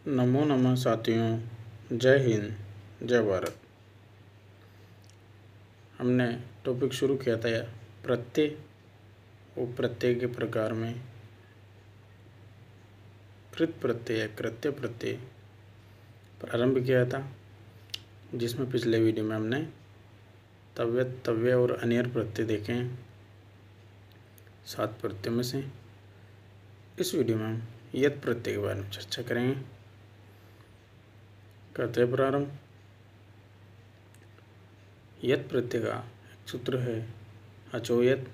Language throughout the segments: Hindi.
नमो नमः साथियों, जय हिंद जय भारत। हमने टॉपिक शुरू किया था प्रत्यय और प्रत्यय के प्रकार में कृत प्रत्यय कृत्य प्रत्यय प्रारंभ किया था, जिसमें पिछले वीडियो में हमने तव्य तव्य और अनियर प्रत्यय देखे हैं 7 प्रत्यय में से। इस वीडियो में हम यत प्रत्यय के बारे में चर्चा करेंगे। करते हैं प्रारंभ। यत प्रत्यय का एक सूत्र है अचोयत।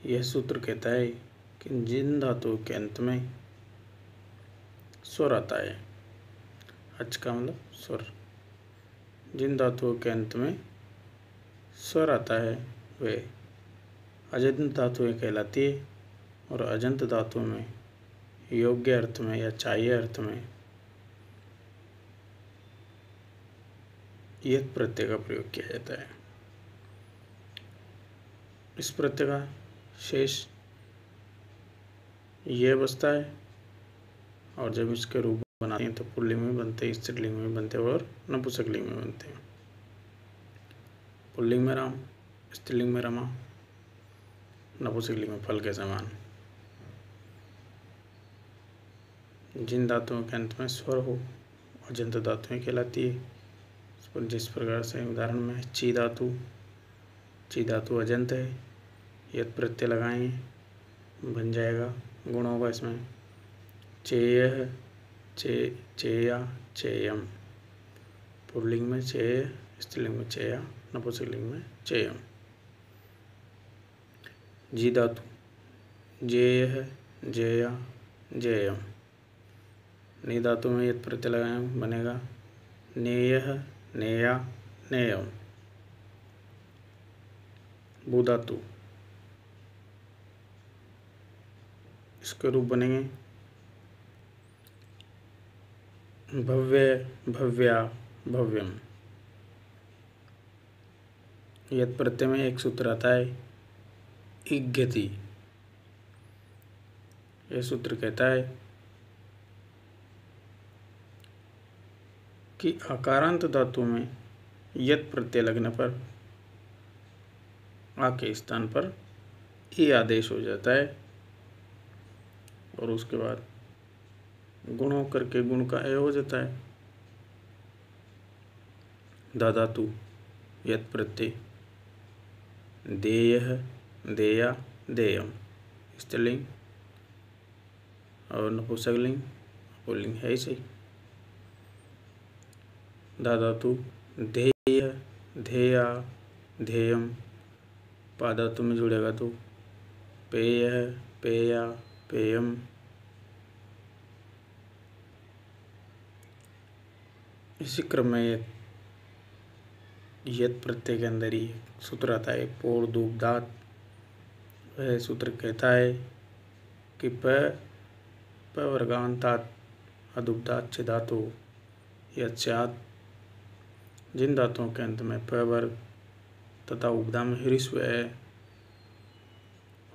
यह सूत्र कहता है कि जिन धातुओं के अंत में स्वर आता है, अच का मतलब स्वर, जिन धातुओं के अंत में स्वर आता है वे अजंत धातुएं कहलाती है, और अजंत धातुओं में योग्य अर्थ में या चाहिए अर्थ में यत प्रत्यय का प्रयोग किया जाता है। इस प्रत्यय का शेष यह बसता है, और जब इसके रूप बनाते हैं तो पुल्लिंग में बनते हैं, स्त्रीलिंग में बनते हैं और नपुंसकलिंग में बनते हैं। पुल्लिंग में राम, स्त्रीलिंग में रमा, नपुंसकलिंग में फल के समान। जिन धातुओं के अंत में स्वर हो अजंत धातुएं कहलाती है। जिस प्रकार से उदाहरण में ची धातु, ची धातु अजंत है, यत प्रत्यय लगाएंगे बन जाएगा, गुण होगा इसमें चेय, चेया, चेयम। पुल्लिंग में चेय, स्त्रीलिंग में चेया, नपुंसकलिंग में चेयम। जी धातु जेय, जेया, जेयम। नी धातु में यत प्रत्यय लगाएं बनेगा नेय, नेया, नेयम। भू धातु, इसके रूप बनेंगे भव्य, भव्या, भव्यम। यत प्रत्यय में एक सूत्र आता है इग्यति। यह सूत्र कहता है कि आकारांत धातु में यत प्रत्यय लगने पर आ के स्थान पर ई आदेश हो जाता है, और उसके बाद गुण होकर के गुण का ए हो जाता है। धा धातु यत प्रत्यय देय, देया, देयम। स्त्रीलिंग और नपुंसकलिंग, पुल्लिंग है ही सही। धा धातु धेय, धेया, धेयम। पा धातु में जुड़ेगा तो पेय, पेया, पेयम। इसी क्रम में यत प्रत्यय के अंदर ही सूत्र आता है पोर दुग्धात। वह सूत्र कहता है कि प वर्गांतात अदुग्धात च धातु यच्चात। जिन धातुओं के अंत में प वर्ग तथा उपधा में ह्रीस्व है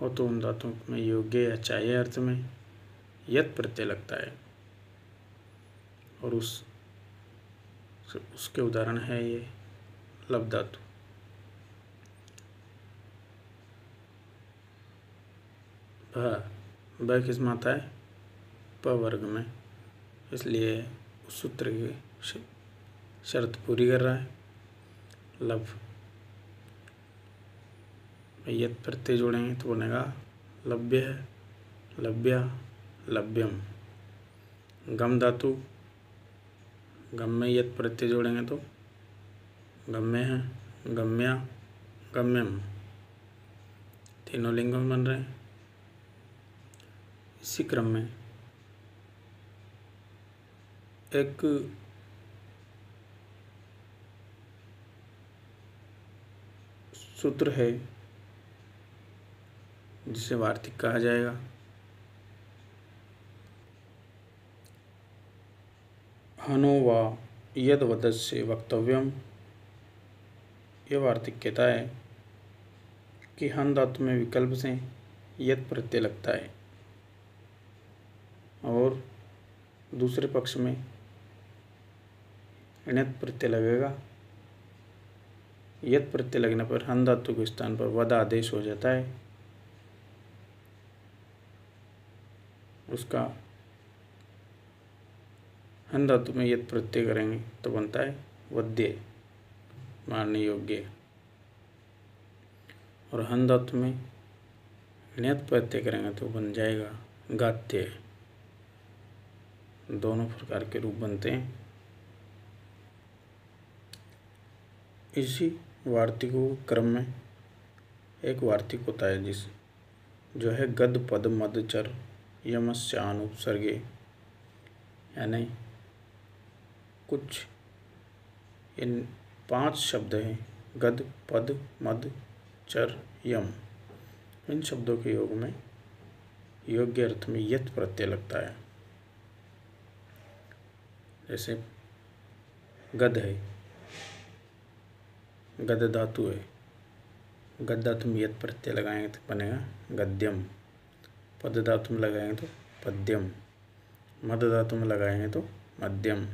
हो तो उन धातुओं में योग्य या चाहिए अर्थ में यत प्रत्यय लगता है, और उसके उदाहरण है ये लब धातु। भ किस में आता है प वर्ग में, इसलिए उस सूत्र की शर्त पूरी कर रहा है। लब यत प्रत्यय जोड़ेंगे तो बनेगा लभ्य, लभ्या, लभ्यम। गम धातु, गम में यत प्रत्यय जोड़ेंगे तो गम्य है, गम्या, गम्यम। तीनों लिंग में बन रहे हैं। इसी क्रम में एक सूत्र है जिसे वार्तिक कहा जाएगा। हनो वा यद वदस्य वक्तव्यम। यह वार्तिक कहता है कि हन धातु में विकल्प से यद प्रत्यय लगता है, और दूसरे पक्ष में णित प्रत्यय लगेगा। यत प्रत्यय लगने पर हन धातु के स्थान पर वद आदेश हो जाता है। उसका हन धातु में यत प्रत्यय करेंगे तो बनता है वद्य, मानने योग्य। और हन धातु में ण्यत प्रत्यय करेंगे तो बन जाएगा गात्य। दोनों प्रकार के रूप बनते हैं। इसी वार्तिकों क्रम में एक वार्तिक होता है जो है गद पद मद चर यमस्यानुपसर्गे, यानी कुछ इन 5 शब्द हैं गद पद मद चर यम। इन शब्दों के योग में योग्य अर्थ में यत प्रत्यय लगता है। जैसे गद है, गद धातु है, गद धातु में यत प्रत्यय लगाएंगे तो बनेगा गद्यम। पद धातु में लगाएंगे तो पद्यम। मद धातु में लगाएंगे तो मध्यम।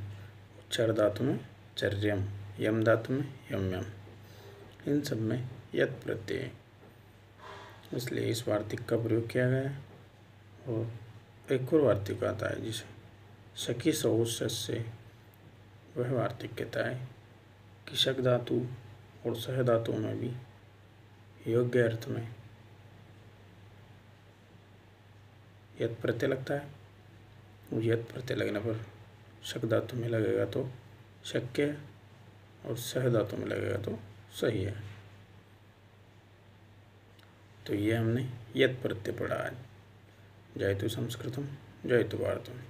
चर धातु में चर्यम। यम धातु में यम्यम। इन सब में यत प्रत्यय है, इसलिए इस वार्तिक का प्रयोग किया गया है। और एक और वार्तिक आता है जिसे शकी से, वह वार्तिक कहता है कि शक धातु और सह धातुओं में भी योग्य अर्थ में यत प्रत्यय लगता है। और यत प्रत्यय लगने पर शक धातु में लगेगा तो शक्य, और सह धातु में लगेगा तो सही है। तो ये हमने यत प्रत्यय पढ़ा आज। जयतु संस्कृतम जयतु भारतम।